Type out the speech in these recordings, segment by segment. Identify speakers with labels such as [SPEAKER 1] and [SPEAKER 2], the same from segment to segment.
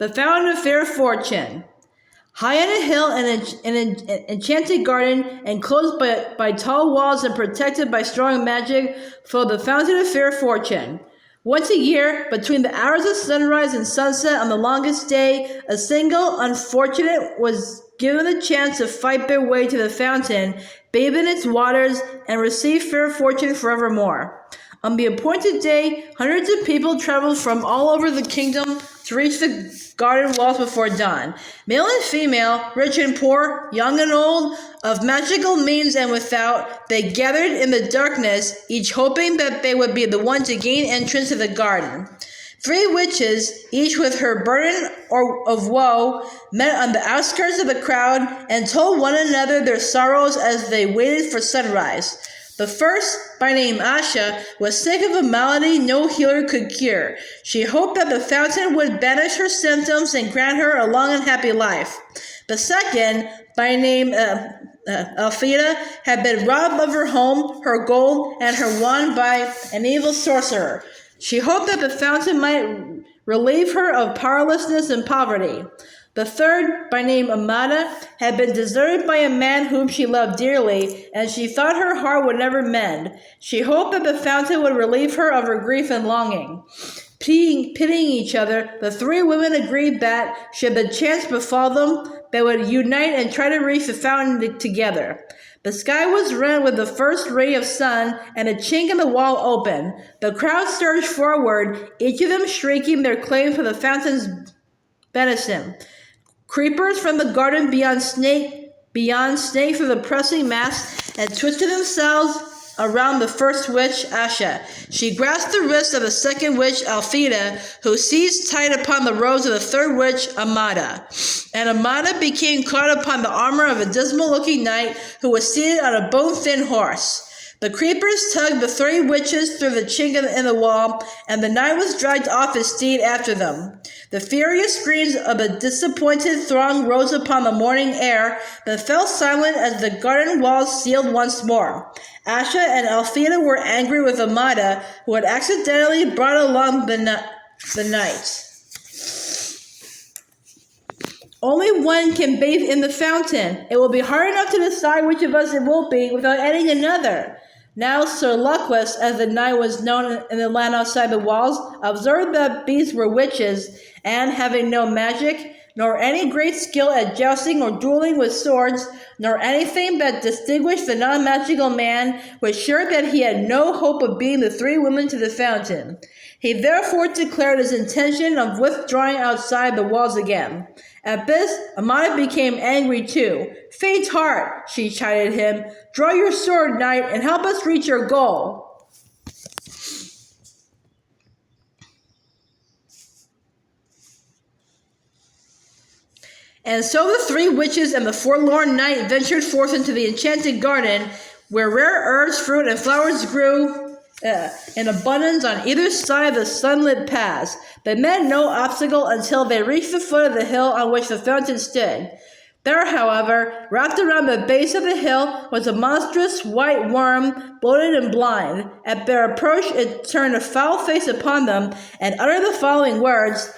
[SPEAKER 1] the fountain of fair fortune. High on a hill in an enchanted garden, enclosed by tall walls and protected by strong magic, flowed the fountain of fair fortune. Once a year, between the hours of sunrise and sunset on the longest day, a single unfortunate was given the chance to fight their way to the fountain, bathe in its waters, and receive fair fortune forevermore. On the appointed day, hundreds of people traveled from all over the kingdom to reach the garden walls before dawn. Male and female, rich and poor, young and old, of magical means and without, they gathered in the darkness, each hoping that they would be the one to gain entrance to the garden. 3 witches, each with her burden of woe, met on the outskirts of the crowd and told one another their sorrows as they waited for sunrise. The first, by name Asha, was sick of a malady no healer could cure. She hoped that the fountain would banish her symptoms and grant her a long and happy life. The second, by name Elfrida, had been robbed of her home, her gold, and her wand by an evil sorcerer. She hoped that the fountain might relieve her of powerlessness and poverty. The third, by name Amada, had been deserted by a man whom she loved dearly, and she thought her heart would never mend. She hoped that the fountain would relieve her of her grief and longing. Pitying each other, the 3 women agreed that, should the chance befall them, they would unite and try to reach the fountain together. The sky was rent with the first ray of sun, and a chink in the wall opened. The crowd surged forward, each of them shrieking their claim for the fountain's benison. Creepers from the garden beyond snake through the pressing mass and twisted themselves around the first witch, Asha. She grasped the wrist of the second witch, Alfida, who seized tight upon the robes of the third witch, Amada. And Amada became caught upon the armor of a dismal-looking knight who was seated on a bone-thin horse. The creepers tugged the 3 witches through the chink in the wall, and the knight was dragged off his steed after them. The furious screams of the disappointed throng rose upon the morning air, then fell silent as the garden walls sealed once more. Asha and Elfrida were angry with Amada, who had accidentally brought along the knight. Only one can bathe in the fountain. It will be hard enough to decide which of us it will be without adding another. Now Sir Luckless, as the knight was known in the land outside the walls, observed that these were witches, and having no magic, nor any great skill at jousting or dueling with swords, nor anything that distinguished the non-magical man, was sure that he had no hope of beating the 3 women to the fountain. He therefore declared his intention of withdrawing outside the walls again. At this, Amada became angry too. "Faint heart," she chided him. "Draw your sword, knight, and help us reach your goal." And so the 3 witches and the forlorn knight ventured forth into the enchanted garden, where rare herbs, fruit, and flowers grew in abundance on either side of the sunlit paths. They met no obstacle until they reached the foot of the hill on which the fountain stood. There, however, wrapped around the base of the hill, was a monstrous white worm, bloated and blind. At their approach, it turned a foul face upon them and uttered the following words: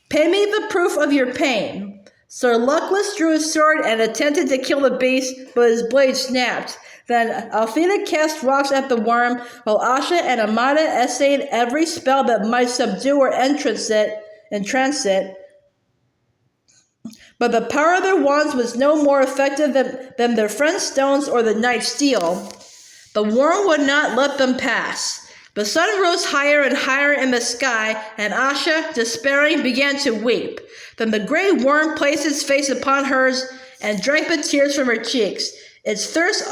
[SPEAKER 1] "Pay me the proof of your pain." Sir Luckless drew his sword and attempted to kill the beast, but his blade snapped. Then Alfida cast rocks at the worm, while Asha and Amada essayed every spell that might subdue or entrance it. But the power of their wands was no more effective than their friend's stones or the knight's steel. The worm would not let them pass. The sun rose higher and higher in the sky, and Asha, despairing, began to weep. Then the gray worm placed its face upon hers and drank the tears from her cheeks. Its thirst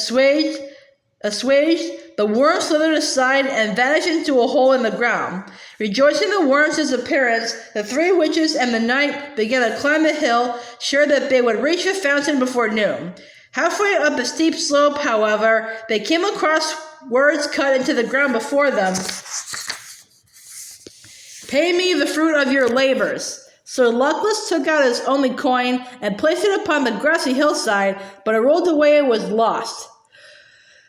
[SPEAKER 1] assuaged, the worm slithered aside and vanished into a hole in the ground. Rejoicing the worm's disappearance, the 3 witches and the knight began to climb the hill, sure that they would reach the fountain before noon. Halfway up the steep slope, however, they came across words cut into the ground before them. "Pay me the fruit of your labors." Sir Luckless took out his only coin and placed it upon the grassy hillside, but it rolled away and was lost.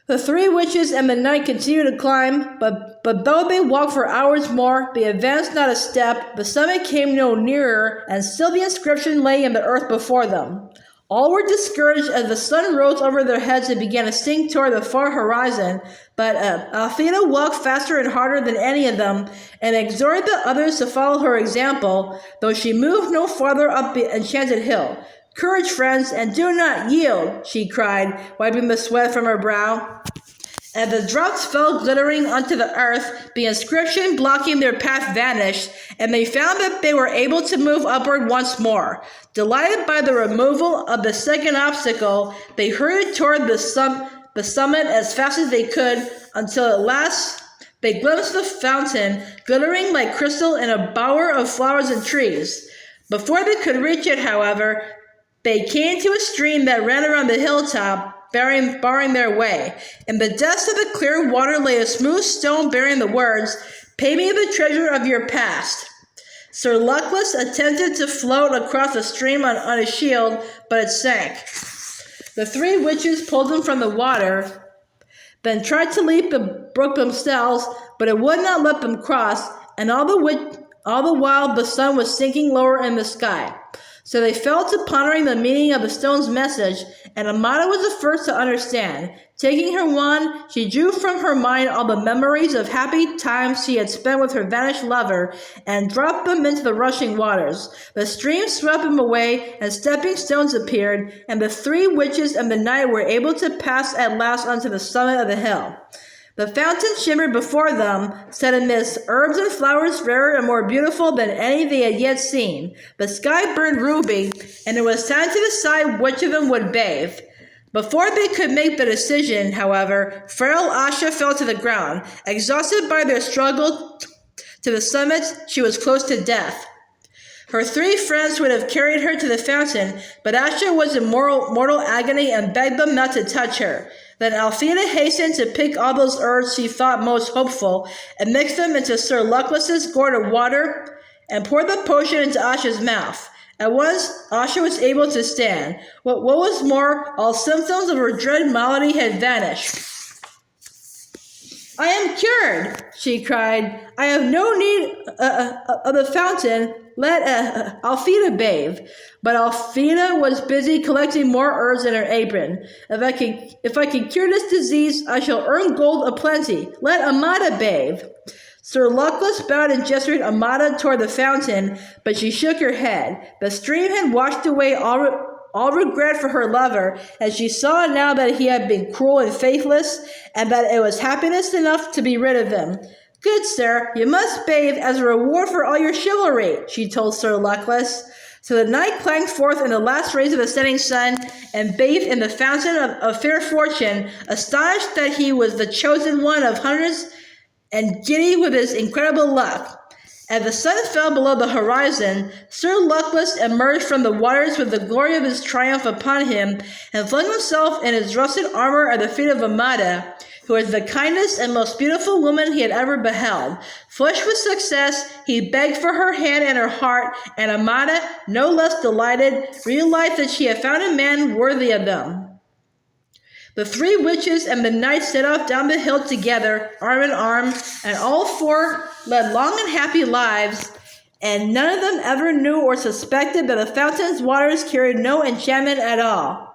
[SPEAKER 1] The three witches and the knight continued to climb, but though they walked for hours more, they advanced not a step. The summit came no nearer, and still the inscription lay in the earth before them. All were discouraged as the sun rose over their heads and began to sink toward the far horizon, but Althea walked faster and harder than any of them, and exhorted the others to follow her example, though she moved no farther up the enchanted hill. "Courage, friends, and do not yield," she cried, wiping the sweat from her brow. As the drops fell glittering onto the earth, the inscription blocking their path vanished, and they found that they were able to move upward once more. Delighted by the removal of the second obstacle, they hurried toward the summit as fast as they could, until at last they glimpsed the fountain, glittering like crystal in a bower of flowers and trees. Before they could reach it, however, they came to a stream that ran around the hilltop, barring their way. In the depths of the clear water lay a smooth stone bearing the words, "Pay me the treasure of your past." Sir Luckless attempted to float across the stream on a shield, but it sank. The three witches pulled him from the water, then tried to leap the brook themselves, but it would not let them cross, and all the while the sun was sinking lower in the sky. So they fell to pondering the meaning of the stone's message, and Amata was the first to understand. Taking her wand, she drew from her mind all the memories of happy times she had spent with her vanished lover, and dropped them into the rushing waters. The stream swept them away, and stepping stones appeared, and the three witches and the knight were able to pass at last onto the summit of the hill. The fountain shimmered before them, set amidst herbs and flowers rarer and more beautiful than any they had yet seen. The sky burned ruby, and it was time to decide which of them would bathe. Before they could make the decision, however, frail Asha fell to the ground. Exhausted by their struggle to the summit, she was close to death. Her three friends would have carried her to the fountain, but Asha was in mortal agony and begged them not to touch her. Then Althea hastened to pick all those herbs she thought most hopeful, and mix them into Sir Luckless's gourd of water, and pour the potion into Asha's mouth. At once, Asha was able to stand. What was more, all symptoms of her dread malady had vanished. "I am cured," she cried. "I have no need of the fountain. Let Althea bathe." But Althea was busy collecting more herbs in her apron. If I can cure this disease, I shall earn gold aplenty. Let Amata bathe." Sir Luckless bowed and gestured Amata toward the fountain, but she shook her head. The stream had washed away all regret for her lover, and she saw now that he had been cruel and faithless, and that it was happiness enough to be rid of him. "Good sir, you must bathe as a reward for all your chivalry," she told Sir Luckless. So the knight clanged forth in the last rays of the setting sun, and bathed in the fountain of fair fortune, astonished that he was the chosen one of hundreds, and giddy with his incredible luck. As the sun fell below the horizon, Sir Luckless emerged from the waters with the glory of his triumph upon him, and flung himself in his rusted armor at the feet of Amata, who was the kindest and most beautiful woman he had ever beheld. Flushed with success, he begged for her hand and her heart, and Amata, no less delighted, realized that she had found a man worthy of them. The three witches and the knight set off down the hill together, arm in arm, and all four led long and happy lives, and none of them ever knew or suspected that the fountain's waters carried no enchantment at all.